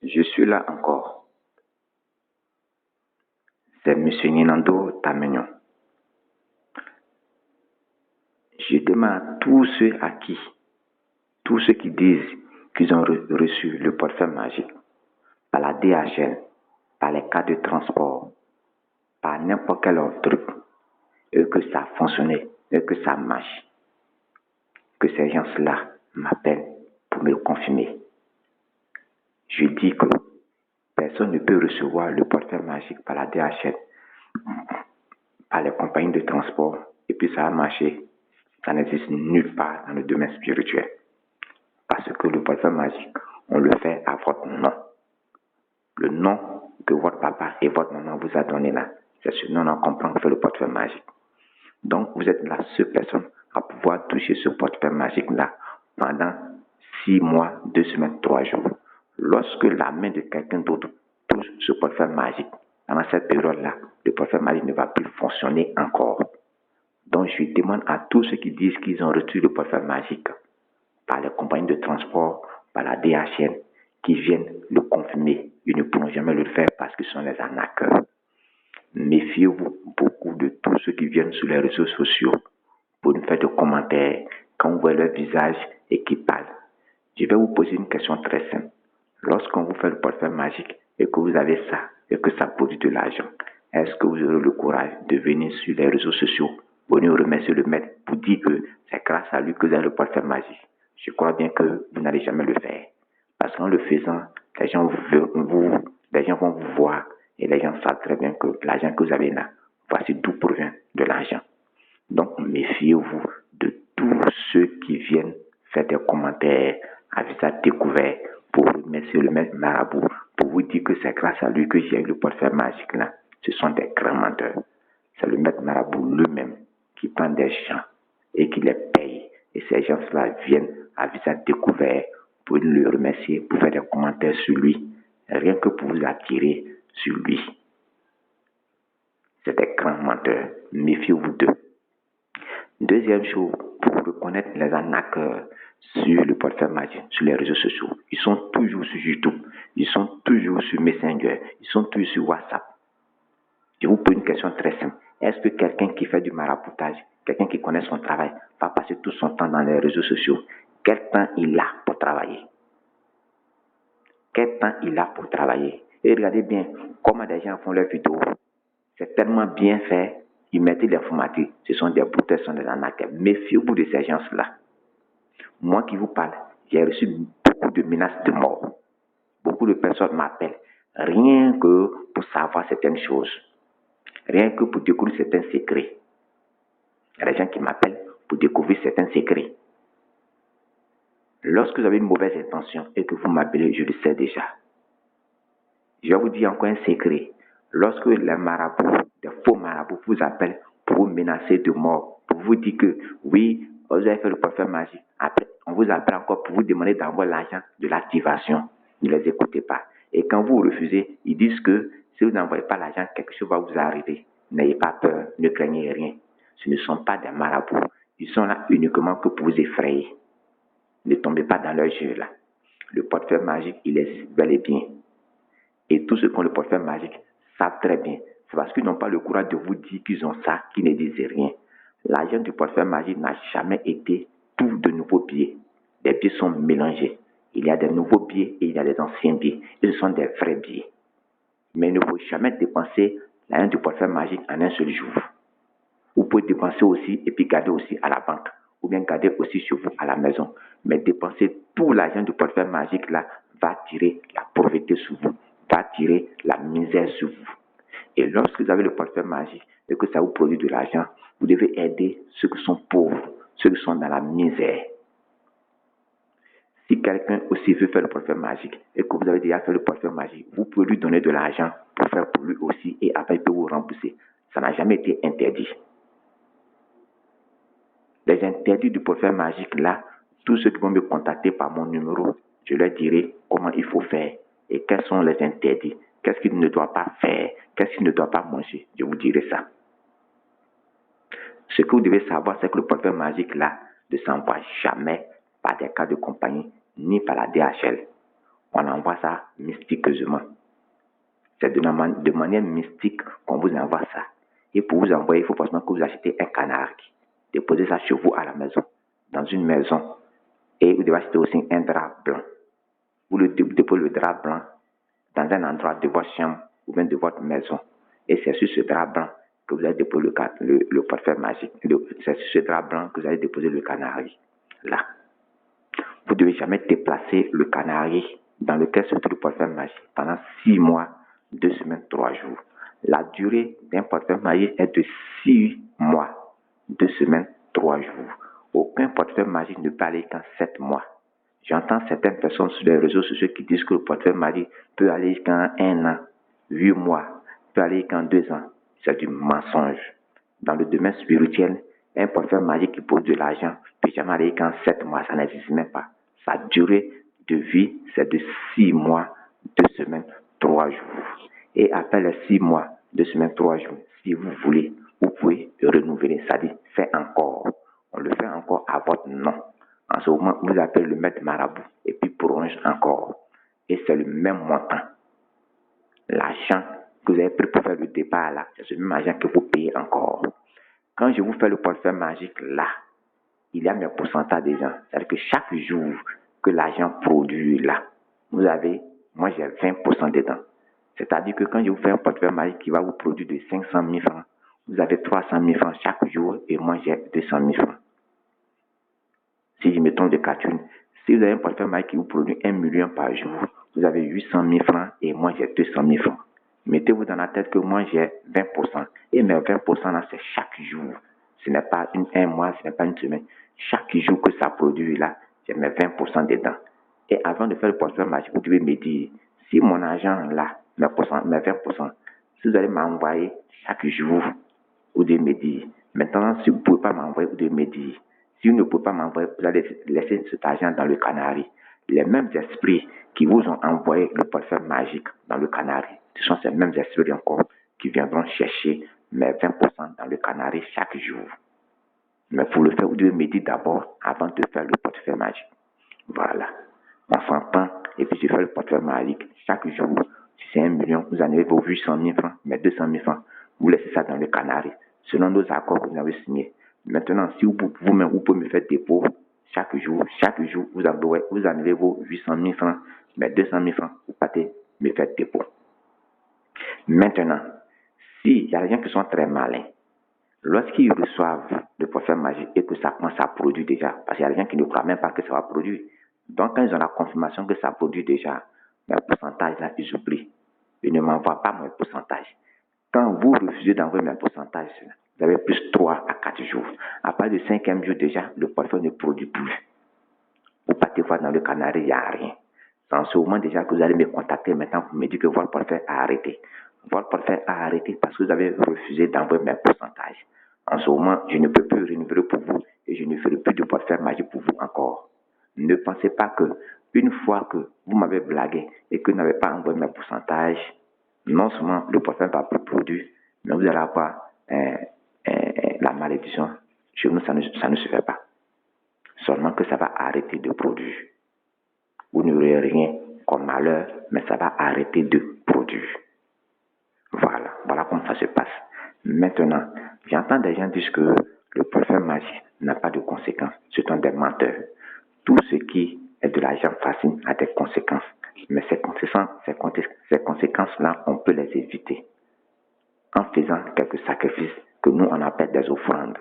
Je suis là encore. C'est Monsieur Ninando Tamignon. Je demande à tous ceux qui disent qu'ils ont reçu le portefeuille magique par la DHL, par les cas de transport, par n'importe quel autre truc, et que ça a fonctionné, et que ça marche, que ces gens-là m'appellent pour me le confirmer. Je dis que personne ne peut recevoir le portefeuille magique par la DHL, par les compagnies de transport, et puis ça a marché. Ça n'existe nulle part dans le domaine spirituel. Parce que le portefeuille magique, on le fait à votre nom. Le nom que votre papa et votre maman vous a donné là, c'est ce nom qu'on comprend que fait le portefeuille magique. Donc, vous êtes la seule personne à pouvoir toucher ce portefeuille magique-là pendant 6 mois, 2 semaines, 3 jours. Lorsque la main de quelqu'un d'autre touche ce portefeuille magique, pendant cette période-là, le portefeuille magique ne va plus fonctionner encore. Donc, je demande à tous ceux qui disent qu'ils ont reçu le portefeuille magique par les compagnies de transport, par la DHL, qui viennent le confirmer. Ils ne pourront jamais le faire parce qu'ils sont des arnaqueurs. Méfiez-vous beaucoup de tous ceux qui viennent sur les réseaux sociaux pour nous faire des commentaires quand vous voyez leur visage et qui parlent. Je vais vous poser une question très simple. Lorsqu'on vous fait le portefeuille magique et que vous avez ça et que ça produit de l'argent, est-ce que vous aurez le courage de venir sur les réseaux sociaux pour nous remercier le maître pour dire que c'est grâce à lui que vous avez le portefeuille magique? Je crois bien que vous n'allez jamais le faire. Parce qu'en le faisant, les gens vont vous voir et les gens savent très bien que l'argent que vous avez là, voici d'où provient de l'argent. Donc, méfiez-vous de tous ceux qui viennent faire des commentaires à visage découvert pour remercier le maître marabout, pour vous dire que c'est grâce à lui que j'ai eu le portefeuille magique là. Ce sont des grands menteurs. C'est le maître marabout lui-même qui prend des gens et qui les paye. Et ces gens-là viennent à visage découvert pour le remercier, pour faire des commentaires sur lui, rien que pour vous attirer sur lui. C'est des grands menteurs. Méfiez-vous d'eux. Deuxième chose, pour reconnaître les arnaqueurs sur le portefeuille magique, sur les réseaux sociaux, ils sont toujours sur YouTube, ils sont toujours sur Messenger, ils sont toujours sur WhatsApp. Je vous pose une question très simple. Est-ce que quelqu'un qui fait du maraboutage, quelqu'un qui connaît son travail, va passer tout son temps dans les réseaux sociaux? Quel temps il a pour travailler? Quel temps il a pour travailler? Et regardez bien comment des gens font leurs vidéos. C'est tellement bien fait. Ils mettent l'informatique. Ce sont des brouteurs, ce sont des arnaqueurs. Méfiez-vous de ces gens-là. Moi qui vous parle, j'ai reçu beaucoup de menaces de mort. Beaucoup de personnes m'appellent rien que pour savoir certaines choses. Rien que pour découvrir certains secrets. Il y a des gens qui m'appellent pour découvrir certains secrets. Lorsque vous avez une mauvaise intention et que vous m'appelez, je le sais déjà. Je vais vous dire encore un secret. Lorsque les marabouts, des faux marabouts vous appellent pour vous menacer de mort, pour vous dire que oui, vous avez fait le portefeuille magique. Après, on vous appelle encore pour vous demander d'envoyer l'argent de l'activation. Ne les écoutez pas. Et quand vous refusez, ils disent que si vous n'envoyez pas l'argent, quelque chose va vous arriver. N'ayez pas peur, ne craignez rien. Ce ne sont pas des marabouts. Ils sont là uniquement que pour vous effrayer. Ne tombez pas dans leur jeu là. Le portefeuille magique, il est bel et bien. Et tous ceux qui ont le portefeuille magique savent très bien. C'est parce qu'ils n'ont pas le courage de vous dire qu'ils ont ça, qu'ils ne disent rien. L'argent du portefeuille magique n'a jamais été tout de nouveaux billets. Les billets sont mélangés. Il y a des nouveaux billets et il y a des anciens billets. Et ce sont des vrais billets. Mais il ne faut jamais dépenser l'argent du portefeuille magique en un seul jour. Vous pouvez dépenser aussi et puis garder aussi à la banque. Ou bien garder aussi chez vous à la maison. Mais dépenser tout l'argent du portefeuille magique là va tirer la pauvreté sur vous. Va tirer la misère sur vous. Et lorsque vous avez le portefeuille magique et que ça vous produit de l'argent, vous devez aider ceux qui sont pauvres, ceux qui sont dans la misère. Si quelqu'un aussi veut faire le portefeuille magique et que vous avez déjà fait le portefeuille magique, vous pouvez lui donner de l'argent pour faire pour lui aussi et après il peut vous rembourser. Ça n'a jamais été interdit. Les interdits du portefeuille magique là, tous ceux qui vont me contacter par mon numéro, je leur dirai comment il faut faire et quels sont les interdits. Qu'est-ce qu'il ne doit pas faire? Qu'est-ce qu'il ne doit pas manger? Je vous dirai ça. Ce que vous devez savoir, c'est que le portefeuille magique là ne s'envoie jamais par des cas de compagnie ni par la DHL. On envoie ça mystiquement. C'est de manière mystique qu'on vous envoie ça. Et pour vous envoyer, il faut forcément que vous achetez un canard. Déposez ça chez vous à la maison, dans une maison. Et vous devez acheter aussi un drap blanc. Vous déposez le drap blanc dans un endroit de votre chambre ou bien de votre maison. Et c'est sur ce drap blanc que vous allez déposer le portefeuille magique. C'est sur ce drap blanc que vous allez déposer le canari. Là. Vous ne devez jamais déplacer le canari dans lequel se trouve le portefeuille magique pendant 6 mois, 2 semaines, 3 jours. La durée d'un portefeuille magique est de 6 mois, 2 semaines, 3 jours. Aucun portefeuille magique ne peut aller qu'en 7 mois. J'entends certaines personnes sur les réseaux sociaux qui disent que le portefeuille magique peut aller jusqu'à 1 an, 8 mois, peut aller jusqu'à 2 ans. C'est du mensonge. Dans le domaine spirituel, un portefeuille magique qui pose de l'argent ne peut jamais aller jusqu'à 7 mois, ça n'existe même pas. Sa durée de vie, c'est de 6 mois, 2 semaines, 3 jours. Et après les 6 mois, 2 semaines, 3 jours, si vous voulez, vous pouvez renouveler, c'est-à-dire faire encore. On le fait encore à votre nom. En ce moment, vous appelez le maître marabout et puis prolonge encore. Et c'est le même montant. L'argent que vous avez pris pour faire le départ là, c'est ce même argent que vous payez encore. Quand je vous fais le portefeuille magique là, il y a mes pourcentages dedans. C'est-à-dire que chaque jour que l'argent produit là, moi j'ai 20% dedans. C'est-à-dire que quand je vous fais un portefeuille magique qui va vous produire de 500 000 francs, vous avez 300 000 francs chaque jour et moi j'ai 200 000 francs. Si je me trompe de calcul, si vous avez un portefeuille magique qui vous produit 1 million par jour, vous avez 800 000 francs et moi j'ai 200 000 francs. Mettez-vous dans la tête que moi j'ai 20%. Et mes 20% là, c'est chaque jour. Ce n'est pas un mois, ce n'est pas une semaine. Chaque jour que ça produit là, j'ai mes 20% dedans. Et avant de faire le portefeuille magique, vous devez me dire, si mon argent là, mes 20%, si vous allez m'envoyer chaque jour, vous devez me dire. Maintenant, si vous ne pouvez pas m'envoyer, vous devez me dire. Si vous ne pouvez pas m'envoyer, vous allez laisser cet argent dans le canari. Les mêmes esprits qui vous ont envoyé le portefeuille magique dans le canari, ce sont ces mêmes esprits encore qui viendront chercher mes 20% dans le canari chaque jour. Mais pour le faire, vous devez me dire d'abord avant de faire le portefeuille magique. Voilà. On s'entend et puis je fais le portefeuille magique chaque jour. Si c'est 1 million, vous en avez vos 800 000 francs, mais 200 000 francs. Vous laissez ça dans le canari, selon nos accords que vous avez signés. Maintenant, si vous-même, vous pouvez me faire dépôt chaque jour, vous en avez vos 800 000 francs, mais 200 000 francs, vous partez me faire dépôt. Maintenant, s'il y a des gens qui sont très malins, lorsqu'ils reçoivent le portefeuille magique et que ça commence à produire déjà, parce qu'il y a des gens qui ne croient même pas que ça va produire. Donc, quand ils ont la confirmation que ça produit déjà, mais le pourcentage là, ils oublient. Ils ne m'envoient pas mon pourcentage. Quand vous refusez d'envoyer mes pourcentages, vous avez plus 3 à 4 jours. À partir du 5e jour déjà, le portefeuille ne produit plus. Vous partez voir dans le canari, il n'y a rien. C'est en ce moment déjà que vous allez me contacter maintenant pour me dire que votre portefeuille a arrêté. Votre portefeuille a arrêté parce que vous avez refusé d'envoyer mes pourcentages. En ce moment, je ne peux plus renouveler pour vous et je ne ferai plus de portefeuille magique pour vous encore. Ne pensez pas que une fois que vous m'avez blagué et que vous n'avez pas envoyé mes pourcentages, non seulement le portefeuille va plus produire, mais vous allez avoir la malédiction. Chez nous, ça ne se fait pas. Seulement que ça va arrêter de produire. Vous n'aurez rien comme malheur, mais ça va arrêter de produire. Voilà comment ça se passe. Maintenant, j'entends des gens dire que le portefeuille magique n'a pas de conséquences. Ce sont des menteurs. Tout ce qui est de l'argent facile a des conséquences. Mais ces conséquences-là, on peut les éviter en faisant quelques sacrifices que nous, on appelle des offrandes.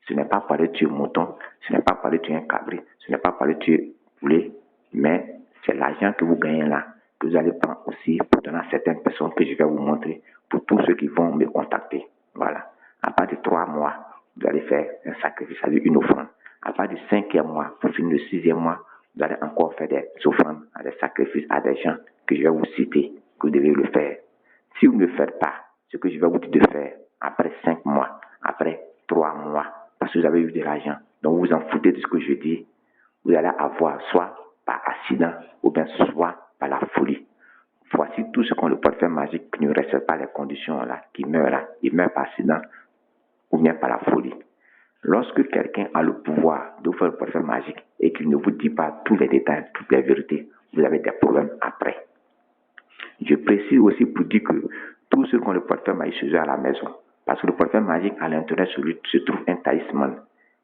Ce n'est pas pour aller tuer un mouton, ce n'est pas pour aller tuer un cabri, ce n'est pas pour aller tuer un poulet, mais c'est l'argent que vous gagnez là, que vous allez prendre aussi pour donner à certaines personnes que je vais vous montrer, pour tous ceux qui vont me contacter. Voilà. À partir de 3 mois, vous allez faire un sacrifice, c'est-à-dire une offrande. À partir du 5e mois, pour finir le 6e mois, vous allez encore faire des offrandes, des sacrifices à des gens que je vais vous citer, que vous devez le faire. Si vous ne le faites pas, ce que je vais vous dire de faire, après 5 mois, après 3 mois, parce que vous avez eu de l'argent, donc vous vous en foutez de ce que je dis, vous allez avoir soit par accident ou bien soit par la folie. Voici tout ce qu'on le portefeuille magique qui ne respecte pas les conditions là, qui meurt là, il meurt par accident ou bien par la folie. Lorsque quelqu'un a le pouvoir de faire le portefeuille magique et qu'il ne vous dit pas tous les détails, toutes les vérités, vous avez des problèmes après. Je précise aussi pour dire que tous ceux qui ont le portefeuille magique chez eux à la maison, parce que le portefeuille magique à l'intérieur se trouve un talisman.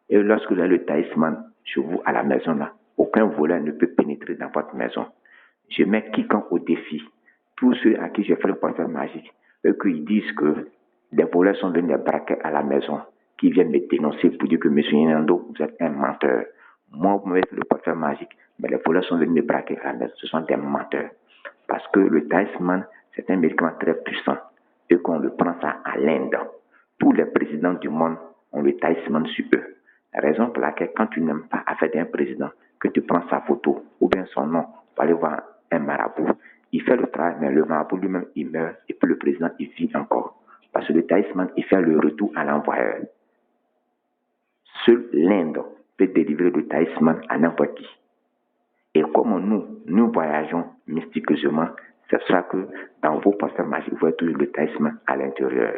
Et lorsque vous avez le talisman chez vous à la maison, là, aucun voleur ne peut pénétrer dans votre maison. Je mets quiconque au défi. Tous ceux à qui j'ai fait le portefeuille magique, eux qui disent que des voleurs sont venus les braquer à la maison, qui viennent me dénoncer pour dire que M. Nando, vous êtes un menteur. Moi, vous m'avez fait le portefeuille magique, mais les voleurs sont venus me braquer à la maison. Ce sont des menteurs. Parce que le talisman, c'est un médicament très puissant. Et qu'on le prend ça à l'Inde. Tous les présidents du monde ont le talisman sur eux. La raison pour laquelle, quand tu n'aimes pas affaire d'un président, que tu prends sa photo ou bien son nom pour aller voir un marabout, il fait le travail, mais le marabout lui-même, il meurt et puis le président, il vit encore. Parce que le talisman, il fait le retour à l'envoyeur. Seule l'Inde peut délivrer le talisman à n'importe qui. Et comme nous voyageons mystiquement, ce sera que dans vos portefeuilles magiques, vous voyez toujours le talisman à l'intérieur.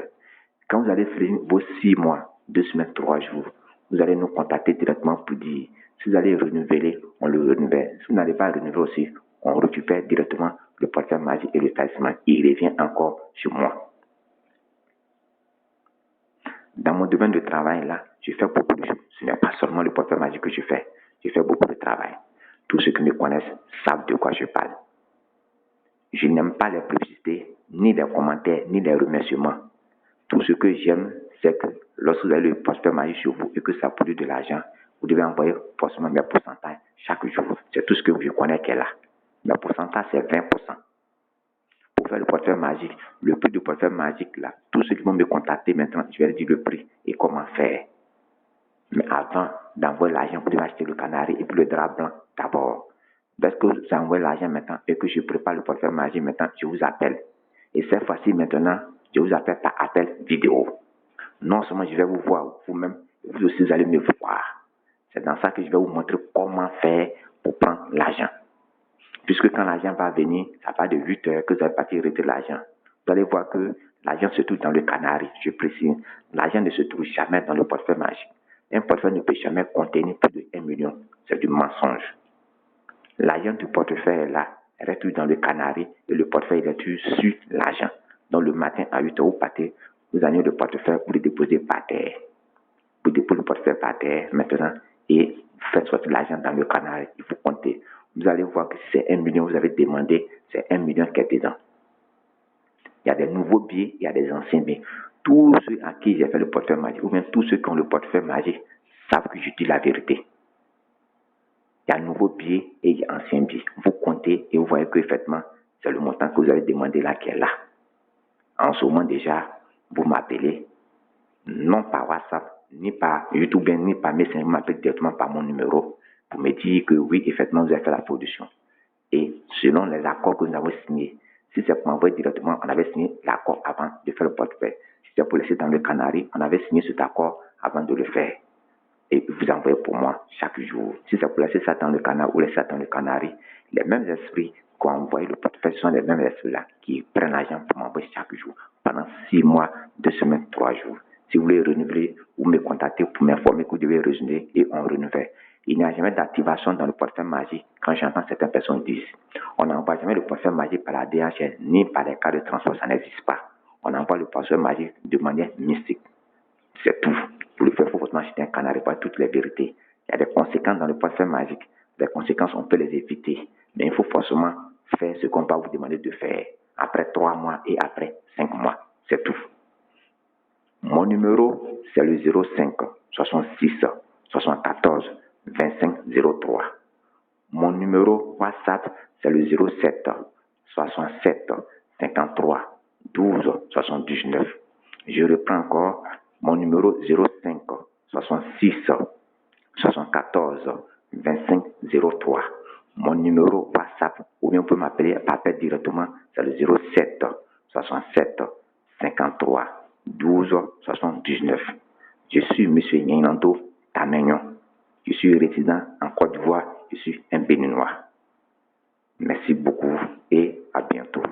Quand vous allez finir vos 6 mois, 2 semaines, 3 jours, vous allez nous contacter directement pour dire si vous allez renouveler, on le renouvelle. Si vous n'allez pas renouveler aussi, on récupère directement le portefeuille magique et le talisman. Il revient encore sur moi. Dans mon domaine de travail, là, je fais beaucoup de choses. Ce n'est pas seulement le portefeuille magique que je fais beaucoup de travail. Tous ceux qui me connaissent savent de quoi je parle. Je n'aime pas les publicités, ni les commentaires, ni les remerciements. Tout ce que j'aime, c'est que lorsque vous avez le portefeuille magique sur vous et que ça produit de l'argent, vous devez envoyer forcément mes pourcentages chaque jour. C'est tout ce que je connais qui est là. Mes pourcentages, c'est 20%. Pour faire le portefeuille magique, le prix du portefeuille magique, là, tous ceux qui vont me contacter maintenant, je vais leur dire le prix et comment faire. Mais avant d'envoyer l'argent, vous devez acheter le canari et puis le drap blanc d'abord. Parce que j'envoie l'argent maintenant et que je prépare le portefeuille magique maintenant, je vous appelle. Et cette fois-ci maintenant, je vous appelle par appel vidéo. Non seulement je vais vous voir vous-même, vous aussi vous allez me voir. C'est dans ça que je vais vous montrer comment faire pour prendre l'argent. Puisque quand l'argent va venir, ça va de 8 heures que vous allez partir retirer l'argent. Vous allez voir que l'argent se trouve dans le canari, je précise. L'argent ne se trouve jamais dans le portefeuille magique. Un portefeuille ne peut jamais contenir plus de 1 million. C'est du mensonge. L'argent du portefeuille est là, reste dans le canari et le portefeuille est sur l'argent. Donc le matin à 8 heures, vous partez, vous avez le portefeuille pour le déposer par terre. Vous déposez le portefeuille par terre maintenant et vous faites sortir l'argent dans le canari. Il faut compter. Vous allez voir que si c'est 1 million, vous avez demandé, c'est 1 million qui est dedans. Il y a des nouveaux billets, il y a des anciens billets. Tous ceux à qui j'ai fait le portefeuille magique, ou bien tous ceux qui ont le portefeuille magique, savent que je dis la vérité. Il y a un nouveau billet et il y a un ancien billet. Vous comptez et vous voyez qu'effectivement, c'est le montant que vous avez demandé là qui est là. En ce moment déjà, vous m'appelez, non par WhatsApp, ni par YouTube, ni par Messenger, vous m'appelez directement par mon numéro pour me dire que oui, effectivement, vous avez fait la production. Et selon les accords que nous avons signés, si c'est pour m'envoyer directement, on avait signé l'accord avant de faire le portefeuille. Si c'est pour laisser dans le canari, on avait signé cet accord avant de le faire. Et vous envoyez pour moi chaque jour. Si c'est pour laisser ça dans le canari ou laisser ça dans le canari, les mêmes esprits qui ont envoyé le portefeuille sont les mêmes esprits-là qui prennent l'argent pour m'envoyer chaque jour pendant 6 mois, 2 semaines, 3 jours. Si vous voulez renouveler ou me contacter pour m'informer que vous devez renouveler et on renouvelle. Il n'y a jamais d'activation dans le portefeuille magique quand j'entends certaines personnes dire on n'envoie jamais le portefeuille magique par la DHL ni par les cas de transport, ça n'existe pas. On envoie le portefeuille magique de manière mystique. C'est tout. Pour le faire, il faut forcément acheter un canari, pas toutes les vérités. Il y a des conséquences dans le portefeuille magique. Les conséquences, on peut les éviter. Mais il faut forcément faire ce qu'on va vous demander de faire après 3 mois et après 5 mois. C'est tout. Mon numéro, c'est le 05 66 74 25 03. Mon numéro WhatsApp, c'est le 07 67 53 12 79. Je reprends encore mon numéro 05 66 74 25 03. Mon numéro WhatsApp, ou bien vous pouvez m'appeler directement, c'est le 07 67 53 12 79. Je suis M. Nyanando Tamegnon. Je suis résident en Côte d'Ivoire. Je suis un Béninois. Merci beaucoup et à bientôt.